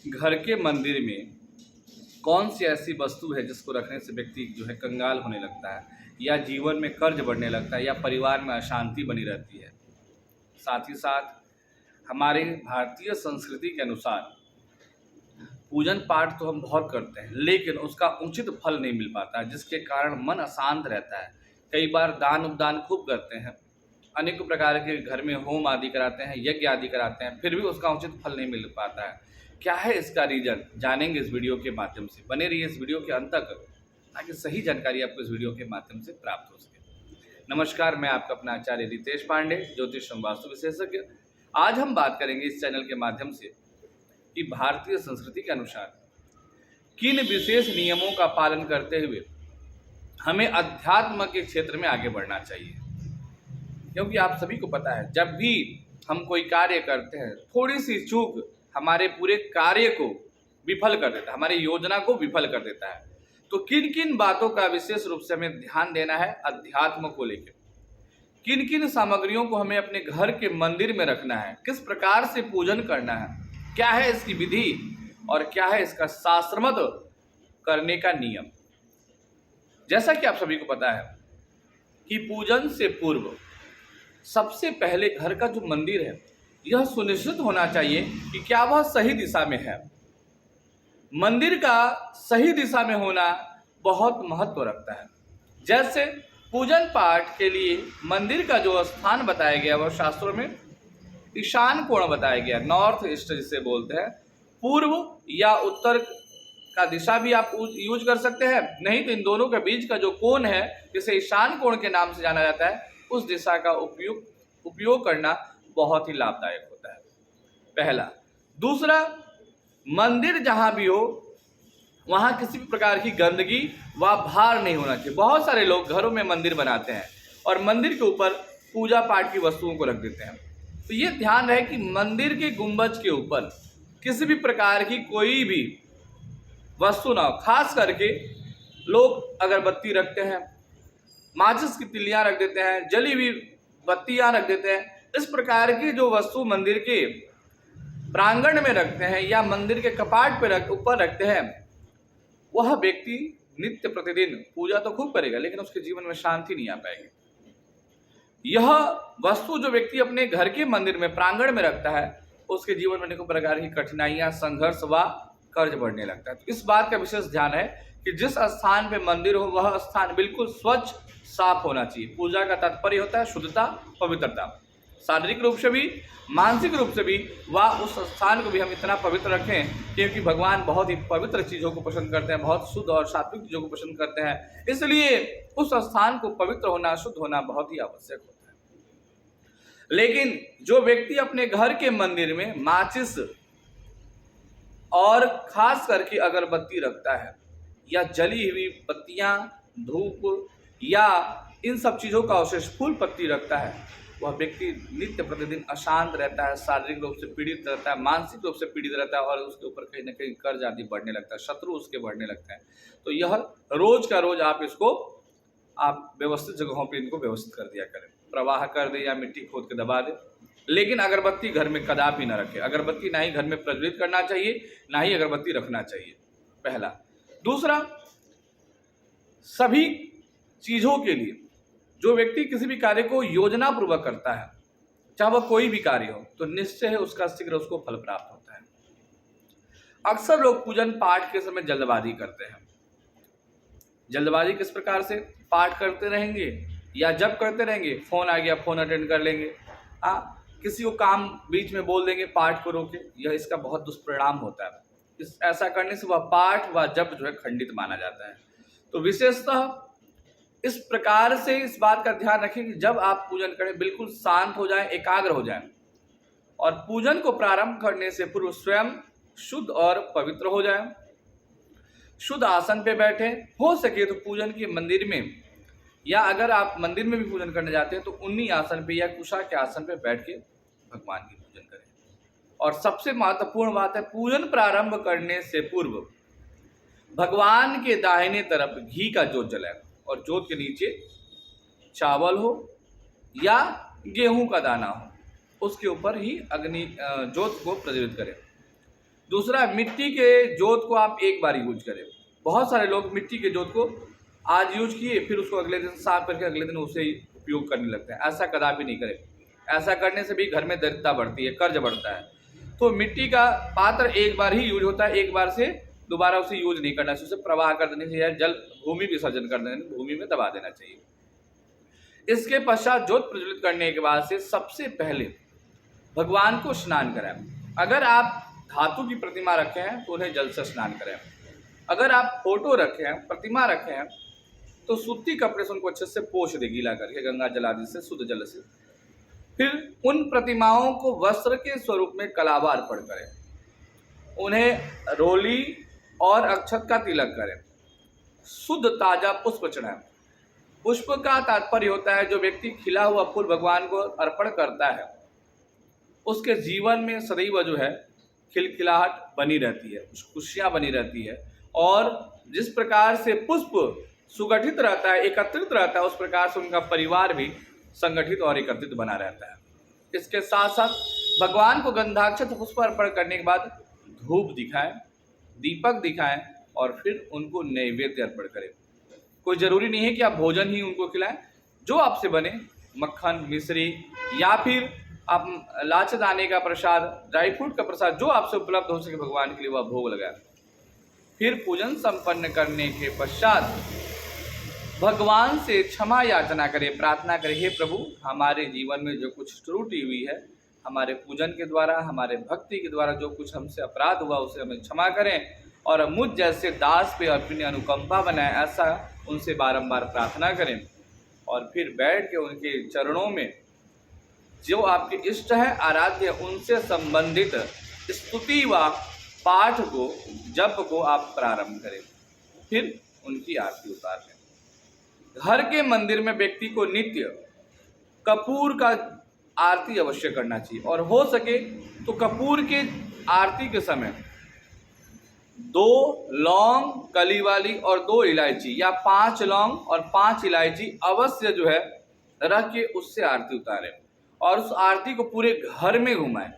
घर के मंदिर में कौन सी ऐसी वस्तु है जिसको रखने से व्यक्ति जो है कंगाल होने लगता है, या जीवन में कर्ज बढ़ने लगता है, या परिवार में अशांति बनी रहती है। साथ ही साथ हमारे भारतीय संस्कृति के अनुसार पूजन पाठ तो हम बहुत करते हैं, लेकिन उसका उचित फल नहीं मिल पाता है, जिसके कारण मन अशांत रहता है। कई बार दान उपदान खूब करते हैं, अनेक प्रकार के घर में होम आदि कराते हैं, यज्ञ आदि कराते हैं, फिर भी उसका उचित फल नहीं मिल पाता है। क्या है इसका रीजन, जानेंगे इस वीडियो के माध्यम से। बने रहिए इस वीडियो के अंत तक ताकि सही जानकारी आपको इस वीडियो के माध्यम से प्राप्त हो सके। नमस्कार, मैं आपका अपना आचार्य रितेश पांडे, ज्योतिष एवं वास्तु विशेषज्ञ। आज हम बात करेंगे इस चैनल के माध्यम से कि भारतीय संस्कृति के अनुसार किन विशेष नियमों का पालन करते हुए हमें अध्यात्म के क्षेत्र में आगे बढ़ना चाहिए। क्योंकि आप सभी को पता है, जब भी हम कोई कार्य करते हैं, थोड़ी सी चूक हमारे पूरे कार्य को विफल कर देता है, हमारी योजना को विफल कर देता है। तो किन किन बातों का विशेष रूप से हमें ध्यान देना है अध्यात्म को लेकर, किन किन सामग्रियों को हमें अपने घर के मंदिर में रखना है, किस प्रकार से पूजन करना है, क्या है इसकी विधि और क्या है इसका शास्त्रमत करने का नियम। जैसा कि आप सभी को पता है कि पूजन से पूर्व सबसे पहले घर का जो मंदिर है, यह सुनिश्चित होना चाहिए कि क्या वह सही दिशा में है। मंदिर का सही दिशा में होना बहुत महत्व रखता है। जैसे पूजन पाठ के लिए मंदिर का जो स्थान बताया गया वह शास्त्रों में ईशान कोण बताया गया, नॉर्थ ईस्ट जिसे बोलते हैं। पूर्व या उत्तर का दिशा भी आप यूज कर सकते हैं, नहीं तो इन दोनों के बीच का जो कोण है जिसे ईशान कोण के नाम से जाना जाता है, उस दिशा का उपयोग करना बहुत ही लाभदायक होता है, पहला। दूसरा, मंदिर जहां भी हो वहां किसी भी प्रकार की गंदगी व भार नहीं होना चाहिए। बहुत सारे लोग घरों में मंदिर बनाते हैं और मंदिर के ऊपर पूजा पाठ की वस्तुओं को रख देते हैं। तो ये ध्यान रहे कि मंदिर के गुंबज के ऊपर किसी भी प्रकार की कोई भी वस्तु ना हो। खास करके लोग अगरबत्ती रखते हैं, माचिस की तिलियां रख देते हैं, जली हुई बत्तियां रख देते हैं। इस प्रकार की जो वस्तु मंदिर के प्रांगण में रखते हैं या मंदिर के कपाट पे ऊपर रखते हैं, वह व्यक्ति नित्य प्रतिदिन पूजा तो खूब करेगा, लेकिन उसके जीवन में शांति नहीं आ पाएगी। यह वस्तु जो व्यक्ति अपने घर के मंदिर में प्रांगण में रखता है, उसके जीवन में अनेकों प्रकार की कठिनाइयां, संघर्ष व कर्ज बढ़ने लगता है। तो इस बात का विशेष ध्यान है कि जिस स्थान पे मंदिर हो वह स्थान बिल्कुल स्वच्छ साफ होना चाहिए। पूजा का तात्पर्य होता है शुद्धता, पवित्रता, शारीरिक रूप से भी, मानसिक रूप से भी, व उस स्थान को भी हम इतना पवित्र रखें क्योंकि भगवान बहुत ही पवित्र चीज़ों को पसंद करते हैं, बहुत शुद्ध और सात्विक चीज़ों को पसंद करते हैं। इसलिए उस स्थान को पवित्र होना, शुद्ध होना बहुत ही आवश्यक होता है। लेकिन जो व्यक्ति अपने घर के मंदिर में माचिस और खास करके अगरबत्ती रखता है या जली हुई बत्तियां, धूप या इन सब चीज़ों का अवशेष, फूल पत्ती रखता है, वह व्यक्ति नित्य प्रतिदिन अशांत रहता है, शारीरिक रूप से पीड़ित रहता है, मानसिक रूप से पीड़ित रहता है और उसके ऊपर कहीं ना कहीं कर्ज आदि बढ़ने लगता है, शत्रु उसके बढ़ने लगता है। तो यह रोज का रोज आप व्यवस्थित जगहों पे इनको व्यवस्थित कर दिया करें, प्रवाह कर दे या मिट्टी खोद के दबा दे। लेकिन अगरबत्ती घर में कदापि न रखें। अगरबत्ती ना ही घर में प्रज्वलित करना चाहिए, ना ही अगरबत्ती रखना चाहिए, पहला। दूसरा, सभी चीज़ों के लिए जो व्यक्ति किसी भी कार्य को योजना पूर्वक करता है, चाहे वह कोई भी कार्य हो, तो निश्चय है उसका शीघ्र उसको फल प्राप्त होता है। अक्सर लोग पूजन पाठ के समय जल्दबाजी करते हैं। जल्दबाजी किस प्रकार से, पाठ करते रहेंगे या जब करते रहेंगे, फोन आ गया फोन अटेंड कर लेंगे, किसी को काम बीच में बोल देंगे, पाठ को रोके। यह इसका बहुत दुष्परिणाम होता है। ऐसा करने से वह पाठ व जप जो है खंडित माना जाता है। तो विशेषतः इस प्रकार से इस बात का ध्यान रखें कि जब आप पूजन करें बिल्कुल शांत हो जाएं, एकाग्र हो जाएं और पूजन को प्रारंभ करने से पूर्व स्वयं शुद्ध और पवित्र हो जाएं। शुद्ध आसन पे बैठे, हो सके तो पूजन के मंदिर में, या अगर आप मंदिर में भी पूजन करने जाते हैं तो उन्हीं आसन पे या कुशा के आसन पे बैठ के भगवान की पूजन करें। और सबसे महत्वपूर्ण बात है, पूजन प्रारंभ करने से पूर्व भगवान के दाहिने तरफ घी का जोत जलाएं और जोत के नीचे चावल हो या गेहूं का दाना हो, उसके ऊपर ही जोत को प्रज्वलित करें। दूसरा, मिट्टी के जोत को आप एक बार यूज करें। बहुत सारे लोग मिट्टी के जोत को आज यूज किए, फिर उसको अगले दिन साफ करके अगले दिन उसे ही उपयोग करने लगते हैं। ऐसा कदापि नहीं करें। ऐसा करने से भी घर में दरिद्रता बढ़ती है, कर्ज बढ़ता है। तो मिट्टी का पात्र एक बार ही यूज होता है, एक बार से दोबारा उसे यूज नहीं करना चाहिए। उसे प्रवाह कर देना चाहिए, जल भूमि विसर्जन कर देना, भूमि में दबा देना चाहिए। इसके पश्चात जोत प्रज्वलित करने के बाद से सबसे पहले भगवान को स्नान कराएं। अगर आप धातु की प्रतिमा रखे हैं तो उन्हें जल से स्नान करें। अगर आप फोटो रखे हैं, प्रतिमा रखे हैं, तो सूती कपड़े से उनको अच्छे से पोंछ दे, गीला करके गंगा जल आदि से, शुद्ध जल से। फिर उन प्रतिमाओं को वस्त्र के स्वरूप में कलावा अर्पण करें। उन्हें रोली और अक्षत का तिलक करें। शुद्ध ताजा पुष्प चढ़ाएं। पुष्प का तात्पर्य होता है जो व्यक्ति खिला हुआ फूल भगवान को अर्पण करता है उसके जीवन में सदैव जो है खिलखिलाहट बनी रहती है, खुशियाँ बनी रहती है। और जिस प्रकार से पुष्प सुगठित रहता है, एकत्रित रहता है, उस प्रकार से उनका परिवार भी संगठित और एकत्रित बना रहता है। इसके साथ साथ भगवान को गंधाक्षत पुष्प अर्पण करने के बाद धूप दिखाएं, दीपक दिखाएं और फिर उनको नैवेद्य अर्पण करें। कोई ज़रूरी नहीं है कि आप भोजन ही उनको खिलाएं, जो आपसे बने, मक्खन, मिश्री या फिर आप लाचदाने का प्रसाद, ड्राई फ्रूट का प्रसाद, जो आपसे उपलब्ध हो सके भगवान के लिए वह भोग लगाएं। फिर पूजन संपन्न करने के पश्चात भगवान से क्षमा याचना करें, प्रार्थना करें, हे प्रभु हमारे जीवन में जो कुछ त्रुटि हुई है, हमारे पूजन के द्वारा, हमारे भक्ति के द्वारा जो कुछ हमसे अपराध हुआ उसे हमें क्षमा करें और मुझ जैसे दास पे अपनी अनुकंपा बनाएं, ऐसा उनसे बारंबार प्रार्थना करें। और फिर बैठ के उनके चरणों में जो आपके इष्ट है, आराध्य, उनसे संबंधित स्तुति व पाठ को, जप को आप प्रारंभ करें। फिर उनकी आरती उतार लें। घर के मंदिर में व्यक्ति को नित्य कपूर का आरती अवश्य करना चाहिए और हो सके तो कपूर के आरती के समय 2 लौंग कली वाली और 2 इलायची या 5 लौंग और 5 इलायची अवश्य जो है रख के उससे आरती उतारें और उस आरती को पूरे घर में घुमाएं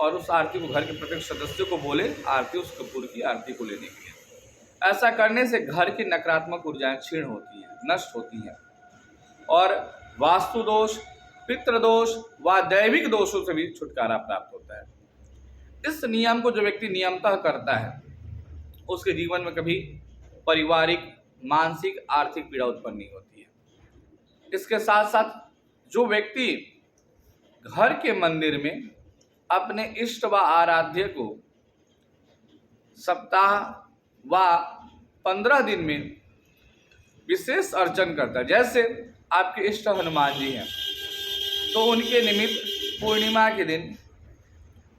और उस आरती को घर के प्रत्येक सदस्य को बोले आरती, उस कपूर की आरती को लेने के लिए। ऐसा करने से घर की नकारात्मक ऊर्जाएं क्षीण होती हैं, नष्ट होती हैं और वास्तु दोष, पितृदोष व दैविक दोषों से भी छुटकारा प्राप्त होता है। इस नियम को जो व्यक्ति नियमतः करता है उसके जीवन में कभी पारिवारिक, मानसिक, आर्थिक पीड़ा उत्पन्न नहीं होती है। इसके साथ साथ जो व्यक्ति घर के मंदिर में अपने इष्ट व आराध्य को सप्ताह व 15 दिन में विशेष अर्चन करता है, जैसे आपके इष्ट हनुमान जी हैं तो उनके निमित्त पूर्णिमा के दिन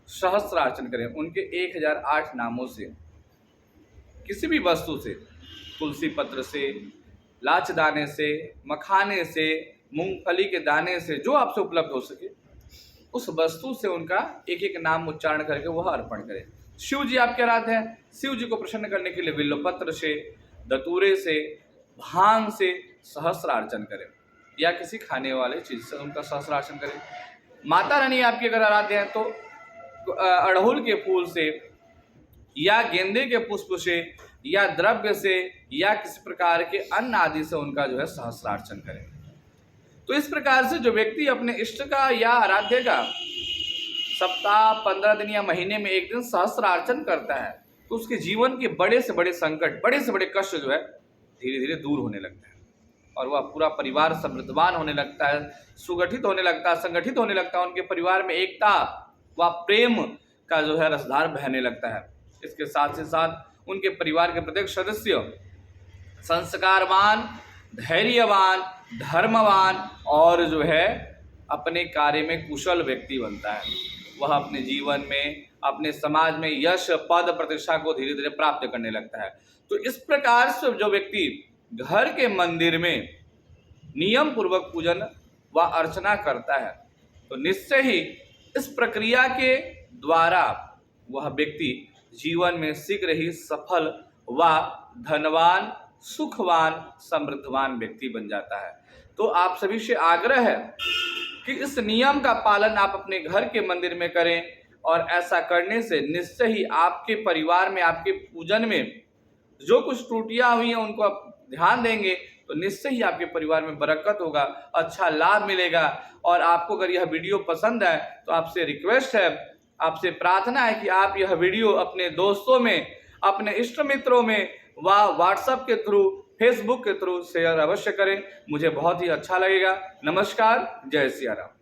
सहस्त्रार्चन करें। उनके 1008 नामों से, किसी भी वस्तु से, तुलसी पत्र से, लाचदाने से, मखाने से, मूंगफली के दाने से, जो आपसे उपलब्ध हो सके उस वस्तु से उनका एक एक नाम उच्चारण करके वह अर्पण करें। शिव जी आपके आराध्य हैं, शिव जी को प्रसन्न करने के लिए बिल्वपत्र से, दतूरे से, भांग से सहस्त्रार्चन करें या किसी खाने वाले चीज से उनका सहस्त्रार्चन करें। माता रानी आपके अगर आराध्य हैं तो अड़हुल के फूल से या गेंदे के पुष्प से या द्रव्य से या किसी प्रकार के अन्न आदि से उनका जो है सहस्त्रार्चन करें। तो इस प्रकार से जो व्यक्ति अपने इष्ट का या आराध्य का सप्ताह, 15 दिन या महीने में एक दिन सहस्त्रार्चन करता है तो उसके जीवन के बड़े से बड़े संकट, बड़े से बड़े कष्ट जो है धीरे धीरे दूर होने लगता है और वह पूरा परिवार समृद्धवान होने लगता है, सुगठित होने लगता है, संगठित होने लगता है। उनके परिवार में एकता व प्रेम का जो है रसधार बहने लगता है। इसके साथ ही साथ उनके परिवार के प्रत्येक सदस्य संस्कारवान, धैर्यवान, धर्मवान और जो है अपने कार्य में कुशल व्यक्ति बनता है। वह अपने जीवन में, अपने समाज में यश, पद, प्रतिष्ठा को धीरे धीरे प्राप्त करने लगता है। तो इस प्रकार से जो व्यक्ति घर के मंदिर में नियम पूर्वक पूजन व अर्चना करता है तो निश्चय ही इस प्रक्रिया के द्वारा वह व्यक्ति जीवन में शीघ्र ही सफल व धनवान, सुखवान, समृद्धवान व्यक्ति बन जाता है। तो आप सभी से आग्रह है कि इस नियम का पालन आप अपने घर के मंदिर में करें और ऐसा करने से निश्चय ही आपके परिवार में, आपके पूजन में जो कुछ त्रुटियां हुई हैं उनको आप ध्यान देंगे तो निश्चय ही आपके परिवार में बरकत होगा, अच्छा लाभ मिलेगा। और आपको अगर यह वीडियो पसंद है तो आपसे रिक्वेस्ट है, आपसे प्रार्थना है कि आप यह वीडियो अपने दोस्तों में, अपने इष्ट मित्रों में व व्हाट्सएप के थ्रू, फेसबुक के थ्रू शेयर अवश्य करें, मुझे बहुत ही अच्छा लगेगा। नमस्कार, जय सिया राम।